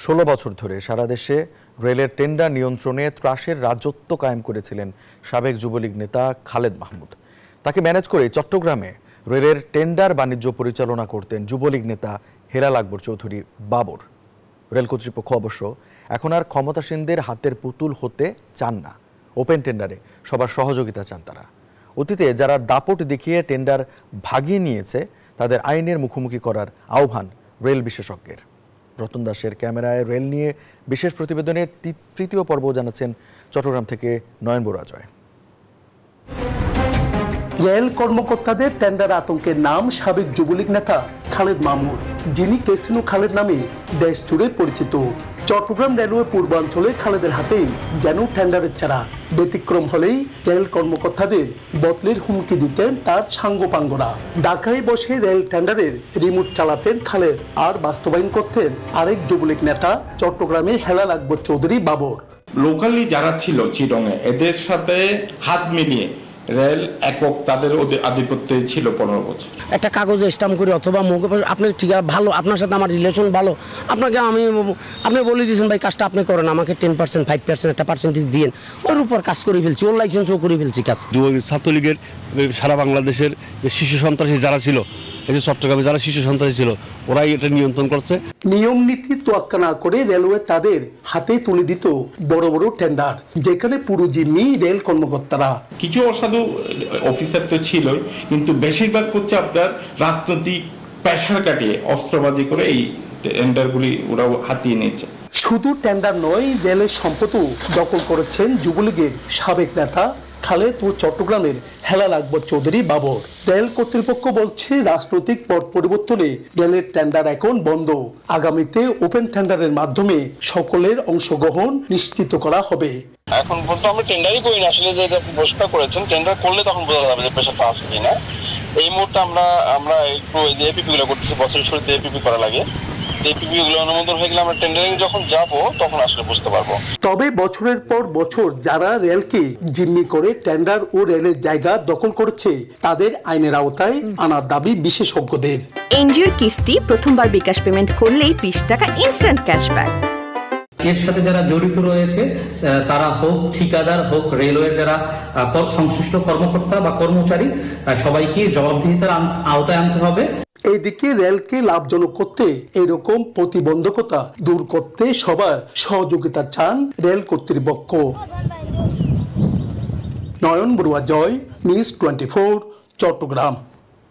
16 বছর ধরে সারা দেশে রেলের টেন্ডার নিয়ন্ত্রণে ত্রাসের রাজত্ব কায়েম করেছিলেন সাবেক যুবলীগ নেতা খালেদ মাহমুদ। তাকে ম্যানেজ করে চট্টগ্রামে রেলের টেন্ডার বাণিজ্য পরিচালনা করতেন যুবলীগ নেতা হেলাল আকবর চৌধুরী বাবর। রেল কর্তৃপক্ষ অবশ্য এখন আর ক্ষমতাসীনদের হাতের পুতুল হতে চান না। ওপেন টেন্ডারে সবার সহযোগিতা চান তারা। অতীতে যারা দাপট দেখিয়ে টেন্ডার ভাগিয়ে নিয়েছে তাদের আইনের মুখোমুখি করার আহ্বান রেল বিশেষজ্ঞের। রতন দাসের ক্যামেরায় রেল নিয়ে বিশেষ প্রতিবেদনের তৃতীয় পর্ব জানাচ্ছেন চট্টগ্রাম থেকে নয়ন বড়ুয়া জয়। রেল কর্মকর্তাদের টেন্ডার আতঙ্কের নাম সাবেক যুবলীগ নেতা খালেদ মাহমুদ, যিনি কেসিনো খালেদ নামে দেশ জুড়ে পরিচিত। চট্টগ্রাম রেলওয়ে পূর্বাঞ্চলে খালেদের হাতেই যেন টেন্ডারের চারা। ব্যতিক্রম হলেই রেল কর্মকর্তাদের বদলের হুমকি দিতেন তার সাঙ্গপাঙ্গরা। ঢাকায় বসে রেল টেন্ডারের রিমোট চালাতেন খালেদ, আর বাস্তবায়ন করতেন আরেক যুবলীগ নেতা চট্টগ্রামে হেলাল আকবর চৌধুরী বাবর। লোকালি যারা ছিল চিরঙে, এদের সাথে হাত মিলিয়ে রেল একক তাদের আধিপত্যে ছিল 15 বছর। একটা কাগজে স্টাম্প করে অথবা আপনি ঠিক আছে ভালো, আপনার সাথে আমার রিলেশন ভালো, আপনাকে আপনি বলে দিয়েছেন ভাই কাজটা আপনি করেন, আমাকে 10% 5% একটা পার্সেন্টেজ দিয়েন, ওর উপর কাজ করে ফেলছি, ওর লাইসেন্সও করে ফেলছি কাজ। ছাত্রলীগের সারা বাংলাদেশের যে শিশু সন্ত্রাসী যারা ছিল, এই যে চট্টগ্রামে যারা শিশু সন্ত্রাসী ছিল, ওরাই এটা নিয়ন্ত্রণ করছে। নিয়ম নীতি তোয়াক্কা না করে রেলওয়ে তাদের হাতে তুলে দিত বড় বড় টেন্ডার, যেখানে পুরো জিম্মি রেল কর্মকর্তারা। কিছু অসাধু অফিসার তো ছিলই, কিন্তু বেশিরভাগ হচ্ছে আপনার রাজনৈতিক প্রেসার কাটিয়ে অস্ত্রবাজি করে এই টেন্ডারগুলি ওরা হাতিয়ে নিয়েছে। শুধু টেন্ডার নয়, রেলের সম্পদও দখল করেছেন যুবলীগের সাবেক নেতা খালেদ ও চট্টগ্রামের হেলাল আকবর চৌধুরী বাবর। রেল কর্তৃপক্ষ বলছে রাজনৈতিক পট পরিবর্তনে রেলের টেন্ডার এখন বন্ধ। আগামীতে ওপেন টেন্ডারের মাধ্যমে সকলের অংশগ্রহণ নিশ্চিত করা হবে। এখন পর্যন্ত আমরা টেন্ডারই করি না, আসলে যে ঘোষণা করেছেন টেন্ডার করলে তখন বোঝা যাবে যে পেশাটা আছে কিনা। এই মুহূর্তে আমরা একটু যে এপিপি গুলো করতেছি, বছরের শুরুতে এপিপি করা লাগে, এপিপি গুলো অনুমোদন হয়ে গেলে আমরা টেন্ডারিং যখন যাব তখন আসলে বুঝতে পারবো। তবে বছরের পর বছর যারা রেলকে জিম্মি করে টেন্ডার ও রেলের জায়গা দখল করেছে, তাদের আইনের আওতায় আনার দাবি বিশেষজ্ঞদের। এনজিওর কিস্তি প্রথমবার বিকাশ পেমেন্ট করলেই 20 টাকা ইনস্ট্যান্ট ক্যাশব্যাক। এর সাথে যারা জড়িত রয়েছে, তারা হোক ঠিকাদার, হোক রেলওয়ের যারা সংশ্লিষ্ট কর্মকর্তা বা কর্মচারী, সবাইকে জবাবদিহিতার আওতায় আনতে হবে। এইদিকে রেলকে লাভজনক করতে এরকম প্রতিবন্ধকতা দূর করতে সবার সহযোগিতা চান রেল কর্তৃপক্ষ। নয়ন বড়ুয়া জয়, নিউজ 24, চট্টগ্রাম।